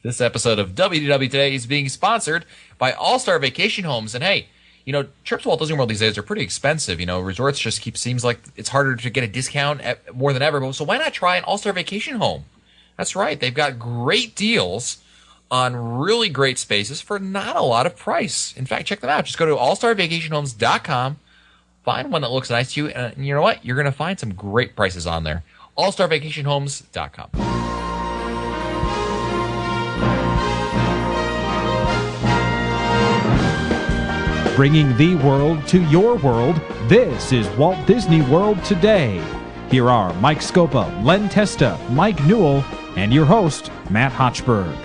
This episode of WDW Today is being sponsored by All-Star Vacation Homes. And hey, you know, trips to Walt Disney World these days are pretty expensive. You know, resorts just seems like it's harder to get a discount more than ever. So why not try an All-Star Vacation Home? That's right. They've got great deals on really great spaces for not a lot of price. In fact, check them out. Just go to allstarvacationhomes.com. Find one that looks nice to you, and you know what? You're going to find some great prices on there. allstarvacationhomes.com. Bringing the world to your world, this is Walt Disney World Today. Here are Mike Scopa, Len Testa, Mike Newell, and your host, Matt Hochberg.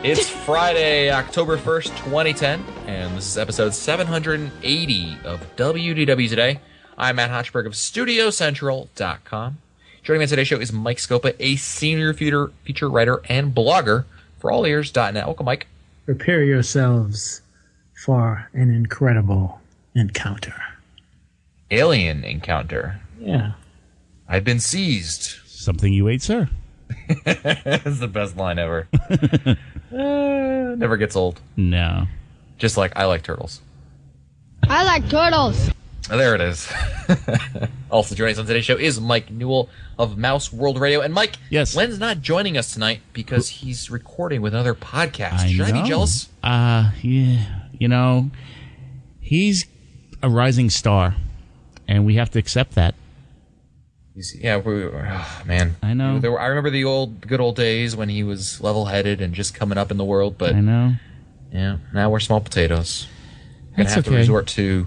It's Friday, October 1st, 2010, and this is episode 780 of WDW Today. I'm Matt Hochberg of StudioCentral.com. Joining me on today's show is Mike Scopa, a senior feature writer and blogger for allears.net. Welcome, Mike. Prepare yourselves for an incredible encounter. Alien encounter. Yeah. I've been seized. Something you ate, sir. That's the best line ever. Never gets old. No. Just like I like turtles. I like turtles. There it is. Also joining us on today's show is Mike Newell of Mouse World Radio. And Mike, yes, Len's not joining us tonight because he's recording with another podcast. Should I be jealous? Yeah. You know, he's a rising star, and we have to accept that. Yeah, man. I know. I remember the good old days when he was level-headed and just coming up in the world. But I know. Yeah, now we're small potatoes. Gonna have to resort to,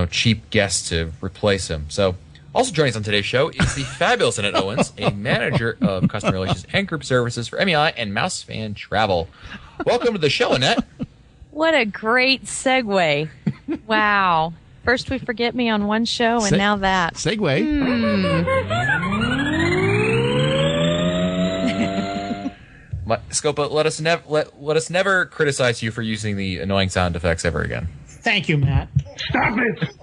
cheap guests to replace him. So, also joining us on today's show is the fabulous Annette Owens, a manager of customer relations and group services for MEI and Mouse Fan Travel. Welcome to the show, Annette. What a great segue. Wow. First we forget me on one show, and now that. Segue. Scopa, let us never criticize you for using the annoying sound effects ever again. Thank you, Matt. Stop it!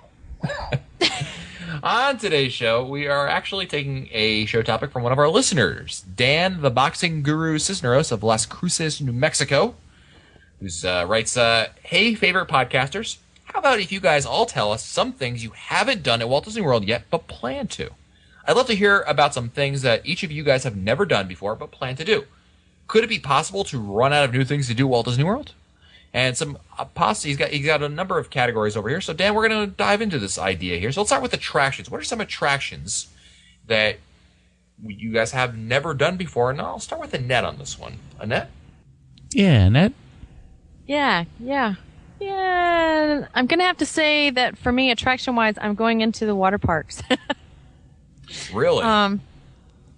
On today's show, we are actually taking a show topic from one of our listeners, Dan, the boxing guru Cisneros of Las Cruces, New Mexico, who writes, "Hey, favorite podcasters. How about if you guys all tell us some things you haven't done at Walt Disney World yet but plan to? I'd love to hear about some things that each of you guys have never done before but plan to do. Could it be possible to run out of new things to do at Walt Disney World?" And some he's got a number of categories over here. So Dan, we're going to dive into this idea here. So let's start with attractions. What are some attractions that you guys have never done before? And I'll start with Annette on this one. Annette? Yeah, Annette? Yeah. I'm going to have to say that for me, attraction-wise, I'm going into the water parks. Really?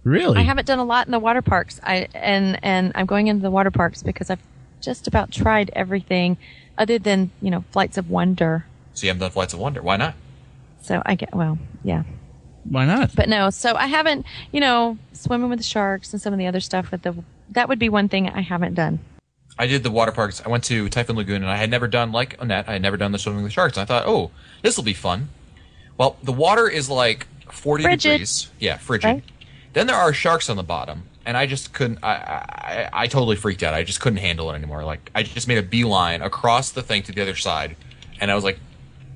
Really? I haven't done a lot in the water parks. And I'm going into the water parks because I've just about tried everything other than, Flights of Wonder. So you haven't done Flights of Wonder. Why not? So yeah. Why not? But no, so I haven't, swimming with the sharks and some of the other stuff. That would be one thing I haven't done. I did the water parks. I went to Typhoon Lagoon, and I had never done, like Annette, I had never done the swimming with the sharks. And I thought, oh, this will be fun. Well, the water is like 40 degrees. Yeah, frigid. Right. Then there are sharks on the bottom, and I just couldn't. I totally freaked out. I just couldn't handle it anymore. Like, I just made a beeline across the thing to the other side, and I was like,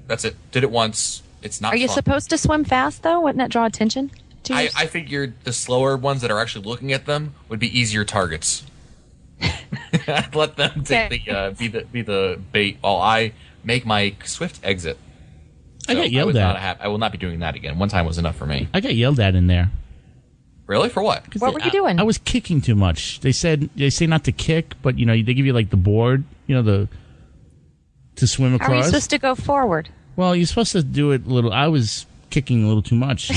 that's it. Did it once. It's not fun. Are you supposed to swim fast, though? Wouldn't that draw attention to you? I figured the slower ones that are actually looking at them would be easier targets. I'd let them take be the bait while I make my swift exit. So I got yelled at. I will not be doing that again. One time was enough for me. I got yelled at in there. Really? For what? What were you doing? I was kicking too much. They say not to kick, but they give you like the board, to swim across. How are you supposed to go forward? Well, you're supposed to do it a little. I was kicking a little too much.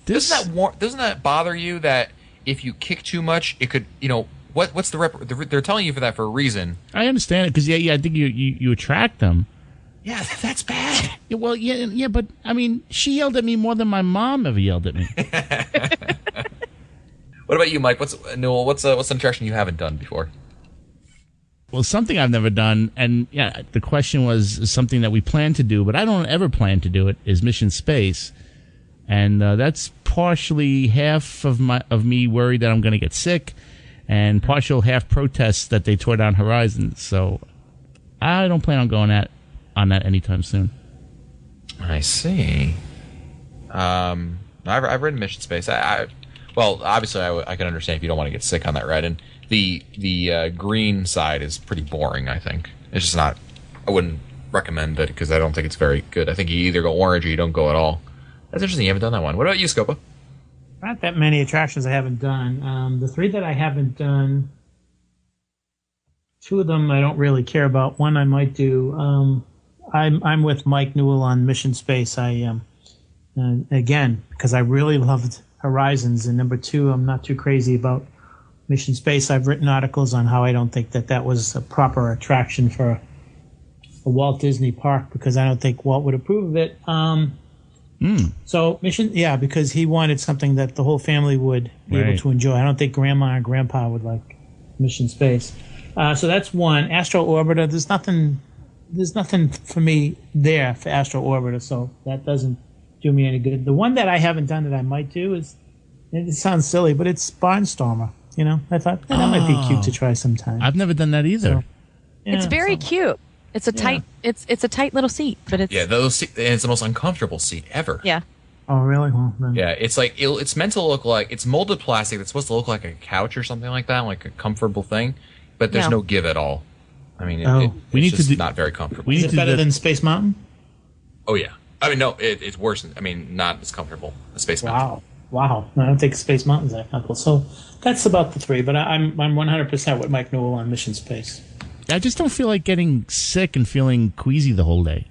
Doesn't that bother you that if you kick too much, it could, what's they're telling you for that for a reason. I understand it because I think you attract them. Yeah, that's bad. Yeah, well, yeah, but I mean, she yelled at me more than my mom ever yelled at me. What about you, Mike? What's an attraction you haven't done before? Well, something I've never done, and the question was something that we plan to do, but I don't ever plan to do it, is Mission Space. And that's partially half of me worried that I'm going to get sick, and partial half protests that they tore down Horizons. So I don't plan on going on that anytime soon. I see. I've ridden Mission Space. Well, obviously, I can understand if you don't want to get sick on that ride. And the green side is pretty boring, I think. It's just not... I wouldn't recommend it because I don't think it's very good. I think you either go orange or you don't go at all. That's interesting. You haven't done that one. What about you, Scopa? Not that many attractions I haven't done. The 3 that I haven't done, 2 of them I don't really care about. One I might do. I'm with Mike Newell on Mission Space. Again, because I really loved Horizons, and number 2, I'm not too crazy about Mission Space. I've written articles on how I don't think that was a proper attraction for a Walt Disney park, because I don't think Walt would approve of it. So because he wanted something that the whole family would be able to enjoy. I don't think Grandma and Grandpa would like Mission Space. So that's one. Astro Orbiter. There's nothing for me there for Astro Orbiter, so that doesn't do me any good. The one that I haven't done that I might do is, it sounds silly, but it's Barnstormer. I thought that might be cute to try sometime. I've never done that either. So, It's very cute. It's a tight. It's a tight little seat, but it's Yeah, and it's the most uncomfortable seat ever. yeah. Oh, really? Well, then. Yeah, it's like it's meant to look like it's molded plastic. That's supposed to look like a couch or something like that, like a comfortable thing. But there's Yeah. no give at all. I mean, We need it's to just do- not very comfortable. we Is need it to better do- than Space Mountain? Oh yeah, I mean no, it's worse. Not as comfortable as Space Mountain. Wow. I don't think Space Mountain's that comfortable. So that's about the 3. But I'm 100% with Mike Newell on Mission Space. I just don't feel like getting sick and feeling queasy the whole day.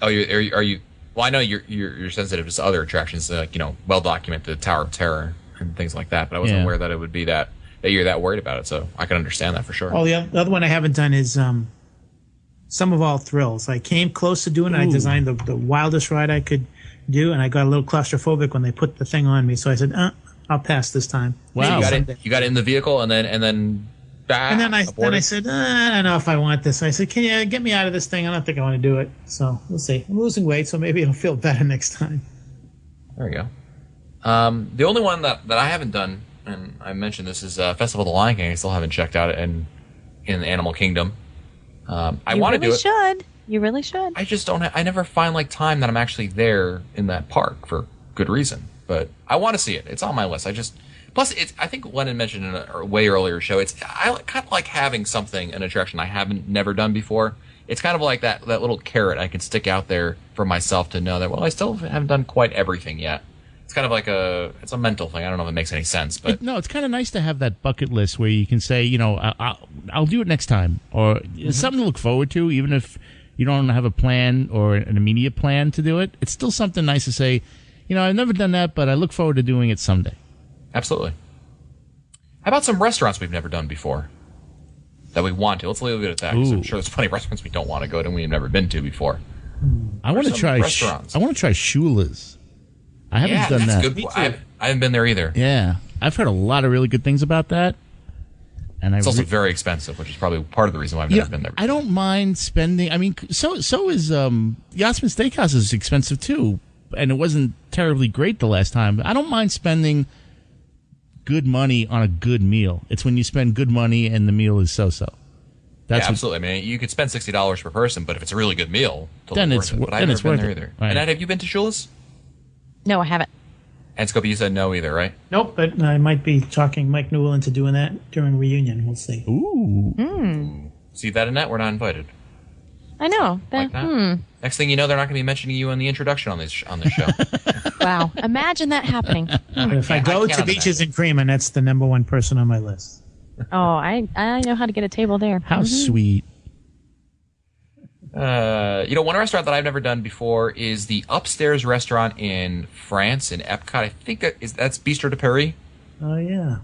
Oh, are you? Well, I know you're sensitive to other attractions, like well documented, the Tower of Terror and things like that. But I wasn't aware that it would be that you're that worried about it. So I can understand that for sure. Oh, the other one I haven't done is Sum of All Thrills. I came close to doing it. I designed the wildest ride I could do, and I got a little claustrophobic when they put the thing on me. So I said, I'll pass this time. Wow. You got it in the vehicle, and then And then I said, I don't know if I want this. I said, can you get me out of this thing? I don't think I want to do it. So we'll see. I'm losing weight, so maybe it'll feel better next time. There we go. The only one that I haven't done, and I mentioned this, is Festival of the Lion King. I still haven't checked out in Animal Kingdom. I want to do it. You really should. I just don't. I never find time that I'm actually there in that park for good reason. But I want to see it. It's on my list. Plus, I think Lennon mentioned in a way earlier show. I kind of like having an attraction I haven't never done before. It's kind of like that little carrot I can stick out there for myself to know that, well, I still haven't done quite everything yet. It's kind of like it's a mental thing. I don't know if it makes any sense, but No, it's kind of nice to have that bucket list where you can say, I'll do it next time, or it's something to look forward to, even if you don't have a plan or an immediate plan to do it. It's still something nice to say, I've never done that, but I look forward to doing it someday. Absolutely. How about some restaurants we've never done before that we want to? Let's leave it at that, because I'm sure there's plenty of restaurants we don't want to go to and we've never been to before. I want to some try. restaurants? I want to try Shula's. I haven't done that's that. good. I haven't been there either. Yeah, I've heard a lot of really good things about that. And It's also very expensive, which is probably part of the reason why I've never been there before. I don't mind spending. I mean, so is Yachtsman Steakhouse is expensive too, and it wasn't terribly great the last time. I don't mind spending good money on a good meal. It's when you spend good money and the meal is so-so. That's absolutely. I mean, you could spend $60 per person, but if it's a really good meal, Then totally it's worth it. wo- But I've then never it's been worth there it. either. Right. And Ed, have you been to Shula's? No, I haven't. And Scopy, you said no either, right? Nope, but I might be talking Mike Newell into doing that during reunion. We'll see. Ooh. See that, Annette? We're not invited. I know. Like that. Next thing you know, they're not going to be mentioning you in the introduction on this show. Wow. Imagine that happening. But if I go can't to Beaches and Cream, and that's the number 1 person on my list. Oh, I know how to get a table there. How sweet. One restaurant that I've never done before is the upstairs restaurant in France, in Epcot. I think that's Bistro de Paris. Oh, yeah.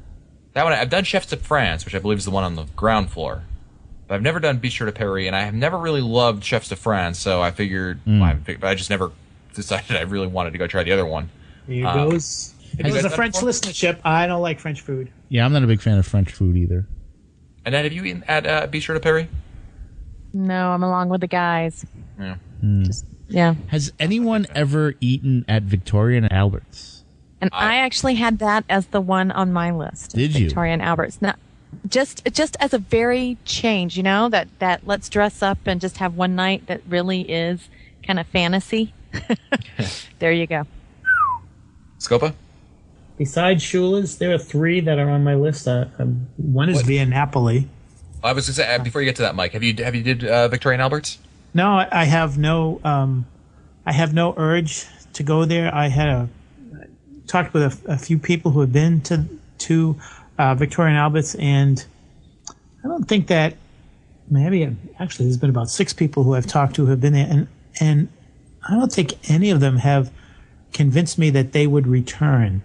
That one, I've done Chefs de France, which I believe is the one on the ground floor. But I've never done Bistro de Paris, and I have never really loved Chefs de France, so I figured, but I just never decided I really wanted to go try the other one. Here goes. It you was guys a done French before? listenership. I don't like French food. Yeah, I'm not a big fan of French food either. Annette, have you eaten at Bistro de Paris? No, I'm along with the guys. Yeah. Just, yeah. Has anyone ever eaten at Victoria and Albert's? And I actually had that as the one on my list. Did you? Victoria and Albert's. Not just as a very change, that let's dress up and just have one night that really is kind of fantasy. There you go. Scopa? Besides Shula's, there are 3 that are on my list. One is Via Napoli. I was going to say, before you get to that, Mike, have you did Victoria and Albert's? No, I have no urge to go there. I had talked with a few people who have been to Victoria and Albert's, and I don't think that actually there's been about 6 people who I've talked to who have been there, and I don't think any of them have convinced me that they would return.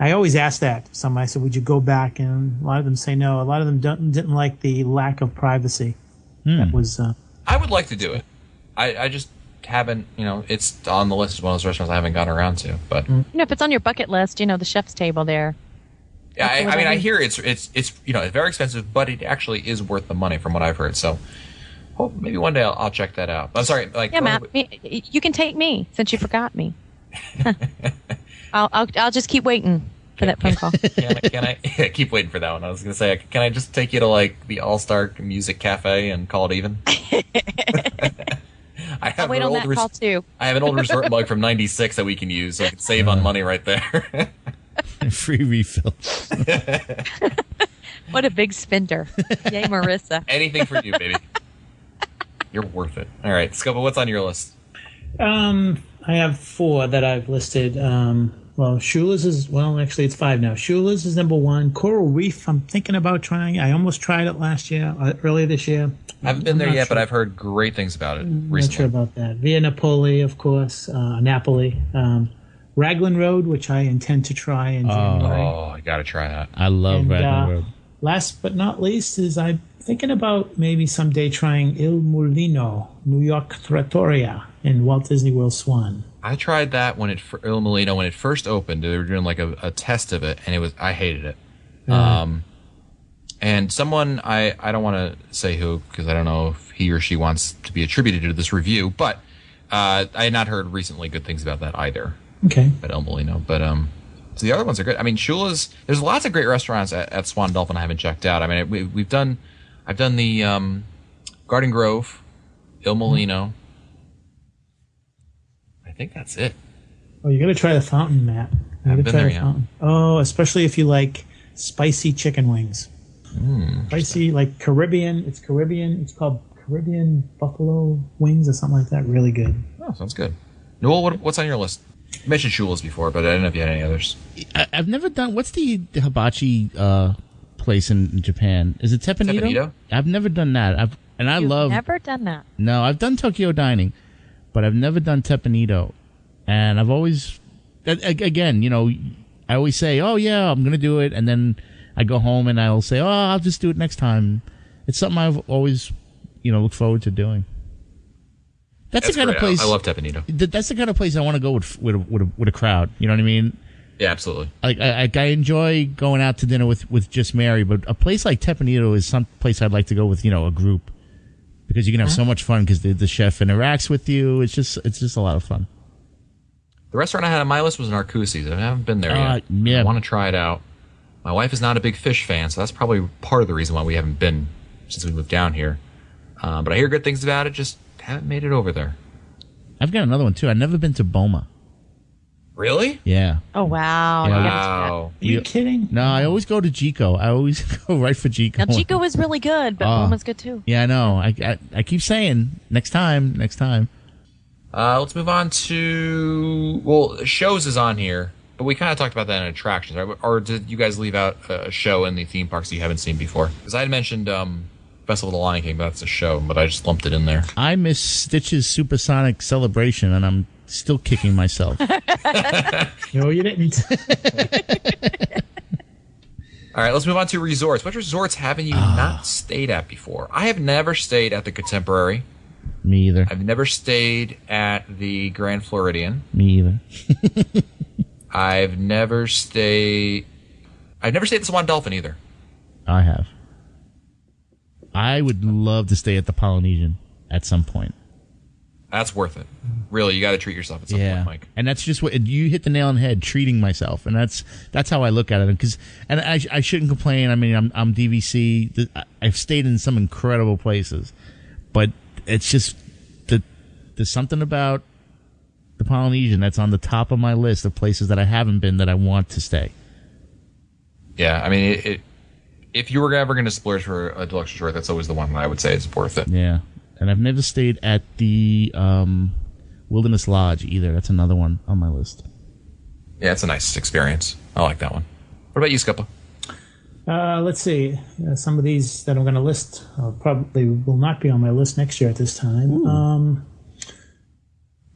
I always ask that to somebody. I said, would you go back? And a lot of them say no. A lot of them didn't like the lack of privacy. That was. I would like to do it. I just haven't, it's on the list as one of those restaurants I haven't gotten around to. But if it's on your bucket list, the chef's table there. yeah, I hear it's very expensive, but it actually is worth the money from what I've heard. So maybe one day I'll check that out. I'm sorry, yeah, Matt, you can take me since you forgot me. I'll just keep waiting for that phone call. Can I keep waiting for that one? I was going to say, can I just take you to the All-Star Music Cafe and call it even? I'll wait on that call too. I have an old resort mug from '96 that we can use, so I can save on money right there. Free refill. What a big spender. Yay, Marissa. Anything for you, baby. You're worth it. All right, Scopa, what's on your list? I have 4 that I've listed. Shula's is, actually it's 5 now. Shula's is number 1. Coral Reef, I'm thinking about trying. I almost tried it earlier this year. I haven't been there yet, but I've heard great things about it recently. Not sure about that. Via Napoli, of course. Napoli. Raglan Road, which I intend to try in January. Oh, I got to try that. I love Raglan Road. Last but not least is I'm thinking about maybe someday trying Il Mulino, New York Trattoria in Walt Disney World Swan. I tried that Il Mulino when it first opened. They were doing a test of it, and I hated it. And someone I don't want to say who because I don't know if he or she wants to be attributed to this review, but I had not heard recently good things about that either. Okay. At Il Mulino, but so the other ones are good. I mean, Shula's. There's lots of great restaurants at Swan Dolphin I haven't checked out. I mean, I've done the Garden Grove, Il Mulino. I think that's it. Oh, you got to try the fountain, Matt. I've been there, yeah. Oh, especially if you like spicy chicken wings. Spicy, like Caribbean. It's Caribbean. It's called Caribbean Buffalo Wings or something like that. Really good. Oh, sounds good. Noel, what's on your list? You mentioned Shula's before, but I didn't know if you had any others. I've never done. What's the hibachi place in Japan? Is it Teppanyaki? Teppanyaki? I've never done that. You've never done that? No, I've done Tokyo Dining, but I've never done Teppanyaki. And I've always, again, I always say, oh yeah, I'm gonna do it, and then I go home and I'll say, oh, I'll just do it next time. It's something I've always, looked forward to doing. That's the kind of place. I love Teppanyaki. That's the kind of place I want to go with a crowd. You know what I mean? Yeah, absolutely. I enjoy going out to dinner with just Mary, but a place like Teppanyaki is some place I'd like to go with a group because you can have so much fun because the chef interacts with you. It's just a lot of fun. The restaurant I had on my list was Narcoossee's. I haven't been there yet. Yeah. I want to try it out. My wife is not a big fish fan, so that's probably part of the reason why we haven't been since we moved down here. But I hear good things about it. Just haven't made it over there. I've got another one too. I've never been to Boma. Really? Yeah. Oh wow! Yeah. Wow. Are you kidding? No, I always go to Jico. I always go right for Jico. Now Jico is really good, but Boma's good too. Yeah, I know. I keep saying next time. Let's move on to shows is on here, but we kind of talked about that in attractions, right? Or did you guys leave out a show in the theme parks that you haven't seen before? Because I had mentioned Festival of the Lion King, but that's a show, but I just lumped it in there. I miss Stitch's Supersonic Celebration, and I'm still kicking myself. No, you didn't. All right, let's move on to resorts. What resorts haven't you not stayed at before? I have never stayed at the Contemporary. Me either. I've never stayed at the Grand Floridian. Me either. I've never stayed at the Swan Dolphin either. I have. I would love to stay at the Polynesian at some point. That's worth it. Really, you got to treat yourself at some point, Mike. And that's just what you hit the nail on the head. Treating myself, and that's how I look at it. And I shouldn't complain. I mean, I'm DVC. I've stayed in some incredible places, but it's just there's something about the Polynesian that's on the top of my list of places that I haven't been that I want to stay. Yeah, I mean, if you were ever going to splurge for a deluxe resort, that's always the one that I would say is worth it. Yeah, and I've never stayed at the Wilderness Lodge either. That's another one on my list. Yeah, it's a nice experience. I like that one. What about you, Scopa? Let's see. Some of these that I'm going to list probably will not be on my list next year at this time.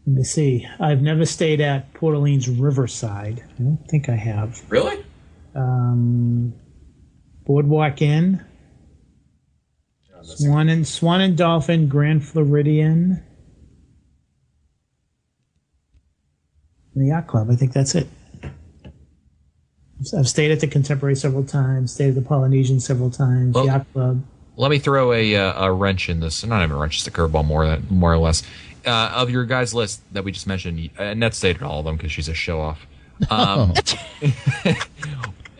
Let me see. I've never stayed at Port Orleans Riverside. I don't think I have. Really? Boardwalk Inn, Swan and Dolphin, Grand Floridian, and the Yacht Club. I think that's it. I've stayed at the Contemporary several times, stayed at the Polynesian several times, Well, Yacht Club. Let me throw a wrench in this. Not even a wrench, just a curveball, more or less. Of your guys' list that we just mentioned, Annette stayed at all of them because she's a show-off.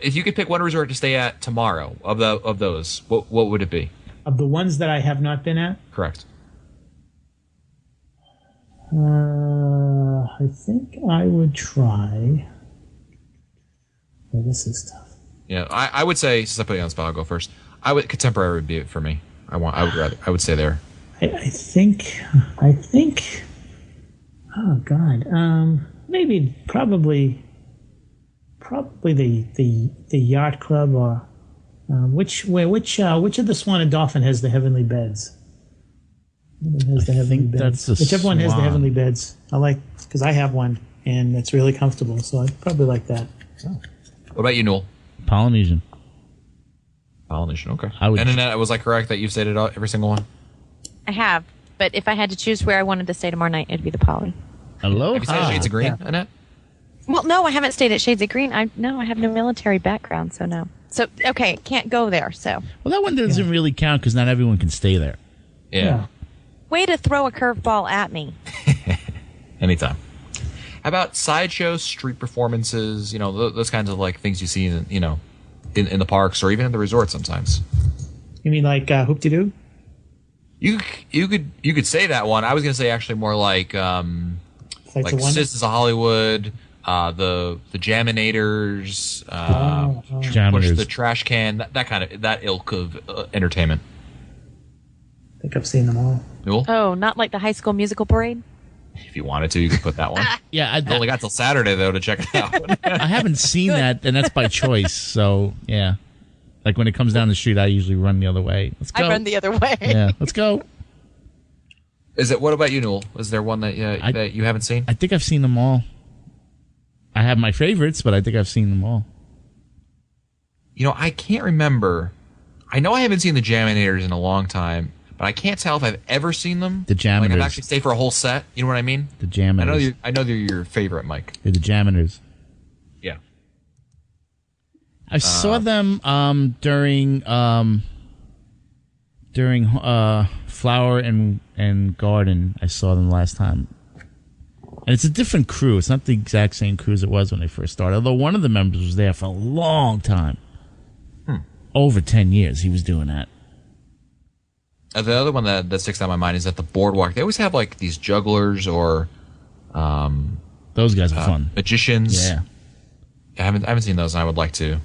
If you could pick one resort to stay at tomorrow of those, what would it be? Of the ones that I have not been at, Correct. I think I would try. Oh, this is tough. Yeah, I would say, since I put you on the spot, I'll go first. Contemporary would be it for me. I would say there. I think. Oh God. Maybe probably the Yacht Club, or which of the Swan and Dolphin has the heavenly beds? Has the heavenly beds? Whichever one has the heavenly beds. I like, because I have one and it's really comfortable. So I'd probably like that. What about you, Newell? Polynesian. Polynesian, okay. I would- And Annette, was I correct that you've stayed at every single one? I have, but if I had to choose where I wanted to stay tomorrow night, it'd be the Poly. Aloha. Have you stayed at Shades of Green, Annette? Well, no, I haven't stayed at Shades of Green. I have no military background, so no. So okay, can't go there. So Well, that one doesn't really count because not everyone can stay there. Yeah. way to throw a curveball at me. Anytime. How about sideshows, street performances, those kinds of like things you see in the parks or even in the resort sometimes? You mean like Hoop-de-Doo? You could say that one. I was going to say actually more like Sights of Wonder? Citizens of Hollywood, the Jaminators, Push Jaminators. the Trash Can, that ilk of entertainment. I think I've seen them all. Newell, Oh, not like the High School Musical parade? if you wanted to, you could put that one. Yeah, I only got till Saturday though to check it out. I haven't seen that, and that's by choice. So yeah, like when it comes down the street, I usually run the other way. Let's go. I run the other way. Yeah, let's go. What about you, Newell? Is there one that you haven't seen? I think I've seen them all. I have my favorites, but I think I've seen them all. I can't remember. I know I haven't seen the Jaminators in a long time, but I can't tell if I've ever seen them. The Jaminators. Like I've actually stayed for a whole set. You know what I mean? The Jaminators. I know they're your favorite, Mike. They're the Jaminators. Yeah. I saw them during Flower and Garden. I saw them last time. And it's a different crew. It's not the exact same crew as it was when they first started. Although one of the members was there for a long time. Over 10 years he was doing that. The other one that sticks out in my mind is at the boardwalk. They always have like these jugglers or Those guys are fun. magicians. Yeah. I haven't seen those, and I would like to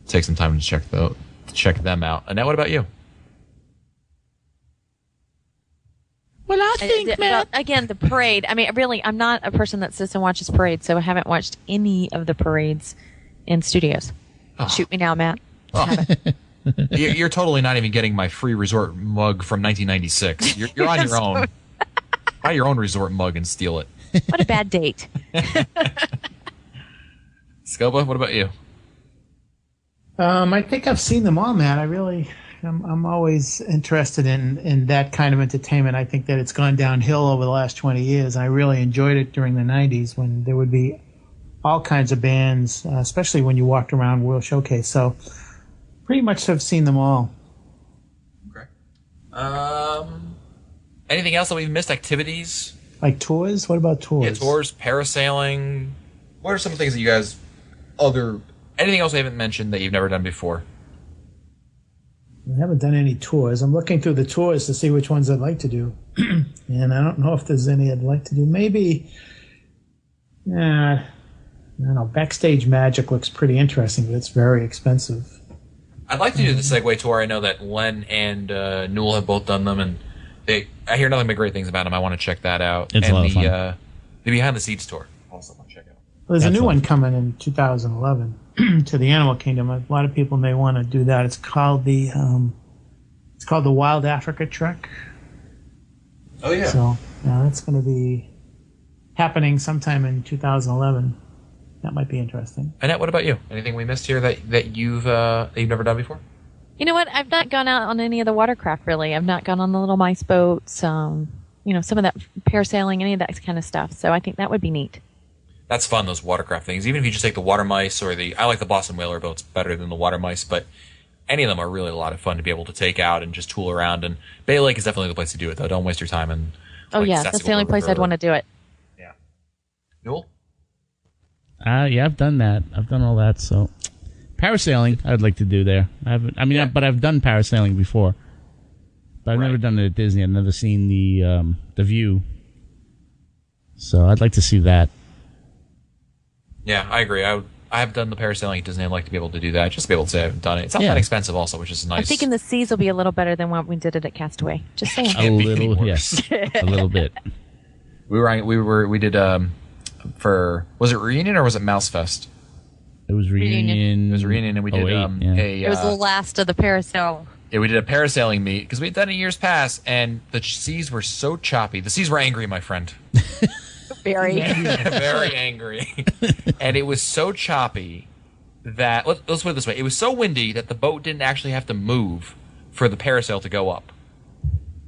take some time to check them out. Annette, what about you? Well, I think, Well, again, the parade. I mean, really, I'm not a person that sits and watches parades, so I haven't watched any of the parades in studios. Shoot me now, Matt. You're totally not even getting my free resort mug from 1996. You're on your own. Buy your own resort mug and steal it. What a bad date. Scoba, what about you? I think I've seen them all, Matt. I'm always interested in that kind of entertainment. I think that it's gone downhill over the last 20 years. I really enjoyed it during the 90s when there would be all kinds of bands, especially when you walked around World Showcase. So pretty much have seen them all. Okay. Anything else that we've missed? Activities Like tours? What about tours? Yeah, tours, parasailing. What are some things that you guys, anything else I haven't mentioned that you've never done before? I haven't done any tours. I'm looking through the tours to see which ones I'd like to do. And I don't know if there's any I'd like to do. Maybe, I don't know, Backstage Magic looks pretty interesting, but it's very expensive. I'd like to do the Segway tour. I know that Len and Newell have both done them, and I hear nothing but great things about them. I want to check that out. It's and a lot of fun. The Behind the Scenes tour, also want to check out. Well, there's a That's new one awesome. coming in 2011 to the Animal Kingdom. A lot of people may want to do that. It's called the Wild Africa Trek. Oh yeah. So that's going to be happening sometime in 2011. That might be interesting. Annette, what about you? Anything we missed here that you've never done before? You know what? I've not gone out on any of the watercraft, really. I've not gone on the little mice boats, some of that parasailing, any of that kind of stuff. So I think that would be neat. That's fun, those watercraft things. Even if you just take the water mice or I like the Boston Whaler boats better than the water mice, but any of them are really a lot of fun to be able to take out and just tool around. And Bay Lake is definitely the place to do it, though. Don't waste your time. That's the only place I'd want to do it. Yeah. Newell? Yeah, I've done that. I've done all that. So, parasailing, I'd like to do there. But I've done parasailing before. But I've never done it at Disney. I've never seen the view. So I'd like to see that. Yeah, I agree. I have done the parasailing at Disney. I'd like to be able to do that. Just to be able to say I haven't done it. It's not Yeah. that expensive, also, which is nice. I'm thinking the seas will be a little better than what we did it at Castaway. Just saying. A Can't be any little, worse. yes, a little bit. We did was it Reunion or was it Mouse Fest? It was reunion. It was Reunion, and we did 08, It was the last of the parasail. Yeah, we did a parasailing meet because we had done it years past, and the seas were so choppy. The seas were angry, my friend. Very. Very angry. And it was so choppy that, let's put it this way, it was so windy that the boat didn't actually have to move for the parasail to go up.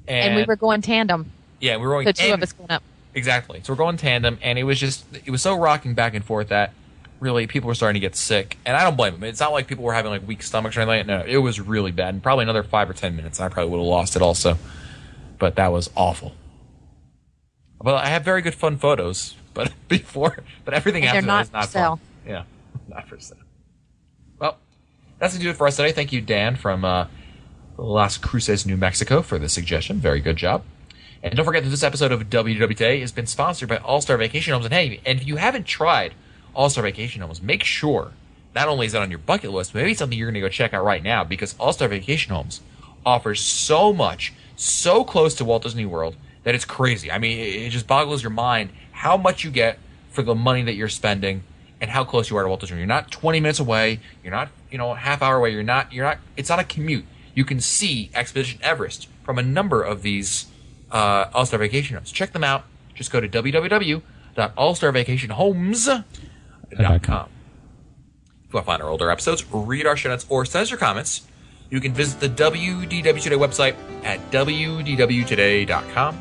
And we were going tandem. Yeah, we were going The two of us going up. Exactly. So we're going tandem, and it was so rocking back and forth that really people were starting to get sick. And I don't blame them. It's not like people were having like weak stomachs or anything like that. No, it was really bad. And probably another 5 or 10 minutes, I probably would have lost it also. But that was awful. Well, I have very good fun photos, but everything And after they're that is not not for sale. fun. Yeah, not for sale. Well, that's going to do it for us today. Thank you, Dan, from Las Cruces, New Mexico, for the suggestion. Very good job. And don't forget that this episode of WW Today has been sponsored by All-Star Vacation Homes. And hey, and if you haven't tried All-Star Vacation Homes, make sure not only is that on your bucket list, but maybe it's something you're going to go check out right now, because All-Star Vacation Homes offers so much, so close to Walt Disney World, that it's crazy. I mean, it just boggles your mind how much you get for the money that you're spending and how close you are to Walt Disney World. You're not 20 minutes away. You're not, a half hour away. You're not, it's not a commute. You can see Expedition Everest from a number of these All-Star Vacation Homes. Check them out. Just go to www.allstarvacationhomes.com. If you want to find our older episodes, read our show notes, or send us your comments, you can visit the WDW Today website at wdwtoday.com.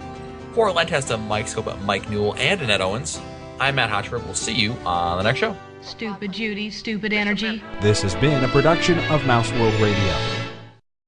For Len Testa, Mike Scopa, Mike Newell, and Annette Owens, I'm Matt Hotchford. We'll see you on the next show. Stupid Judy, stupid energy. This has been a production of Mouse World Radio.